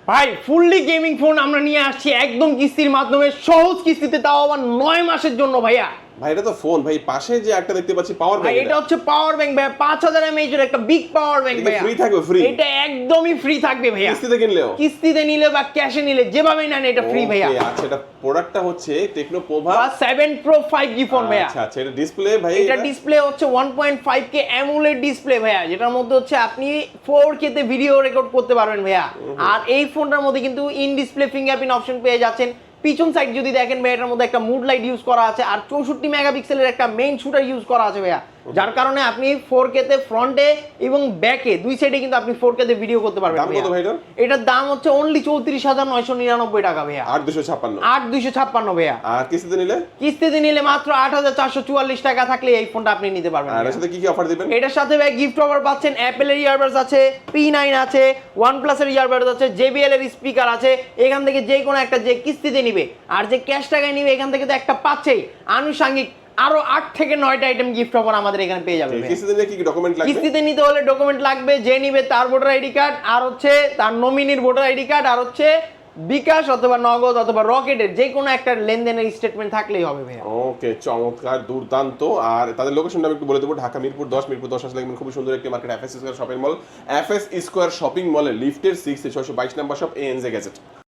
ভাই fully gaming phone আমরা নিয়ে আসছি একদম কিস্তির মাধ্যমে, সহজ কিস্তিতে, তাও আবার 9 মাসের জন্য ভাইয়া। ভাই এটা তো ফোন ভাই, পাশে যে একটা দেখতে পাচ্ছি পাওয়ার ভাই ব্যাংক, এটা হচ্ছে পাওয়ার ব্যাংক ভাইয়া, 5000 mAh এর একটা বিগ পাওয়ার ব্যাংক ভাইয়া। ফ্রি থাকবে? ফ্রি? এটা একদমই ফ্রি থাকবে ভাইয়া, কিস্তিতে কিনলেও? কিস্তিতে নিলে বা ক্যাশে নিলে যেভাবেই নেন এটা ফ্রি ভাইয়া। ওকে, আচ্ছা এটা প্রোডাক্টটা হচ্ছে techno Pova 7 Pro 5G phone ভাইয়া। আচ্ছা আচ্ছা, এটা ডিসপ্লে ভাই? এটা ডিসপ্লে হচ্ছে 1.5K AMOLED ডিসপ্লে ভাইয়া, যেটার মধ্যে হচ্ছে আপনি 4K তে ভিডিও রেকর্ড করতে পারবেন ভাইয়া। আর এই ফোনটার মধ্যে কিন্তু ইন ডিসপ্লে ফিঙ্গারপ্রিন্ট অপশন পেয়ে যাচ্ছেন। পিছন সাইড যদি দেখেন ভাই, এটার মধ্যে একটা মুড লাইট ইউজ করা আছে, আর 64 মেগাপিক্সেলের একটা মেইন শুটার ইউজ করা আছে ভাইয়া, যার কারণে আপনি 4K তে ফ্রন্টে এবং ব্যাকে দুই সাইডে কিন্তু আপনি 4K তে ভিডিও করতে পারবেন। দাম কত ভাই এটা? এটার দাম হচ্ছে অনলি 34,999 টাকা ভাইয়া। 8256? 8256 ভাইয়া। আর কিস্তিতে নিলে? কিস্তিতে নিলে মাত্র 8444 টাকা থাকলে এই ফোনটা আপনি নিতে পারবেন। আর এর সাথে কি কি অফার দিবেন? এটার সাথে ভাই গিফট অফার পাচ্ছেন, অ্যাপেলের ইয়ারবাডস আছে, P9 আছে, OnePlus এর ইয়ারবাডস আছে, JBL এর স্পিকার আছে। এখান থেকে যে কোনো একটা যে কিস্তিতে নিবে আর যে ক্যাশ টাকায় নিবে, এখান থেকে তো একটা পাচ্ছেই, আনুষঙ্গিক আরো 8 থেকে 9টা আইটেম গিফট অফার আমাদের এখানে পেয়ে যাবে। কিস্তিতে নিলে কি কি ডকুমেন্ট লাগবে? কিস্তিতে নিতে হলে ডকুমেন্ট লাগবে, যে নিবে তার ভোটার আইডি কার্ড, আর হচ্ছে তার নমিনির ভোটার আইডি কার্ড, আর হচ্ছে বিকাশ অথবা নগদ অথবা রকেটের যে কোনো একটা লেনদেনের স্টেটমেন্ট থাকলেই হবে ভাইয়া। ওকে, চমৎকার, দুর্দান্ত। আর তাদের লোকেশনটা আমি একটু বলে দেবো, ঢাকা মিরপুর 10, মিরপুর 10 আসলে দেখবেন খুব সুন্দর একটি market, FS square shopping mall. FS square shopping মলে লিফটের 6 622 নাম্বার শপ, ANZ গ্যাজেট।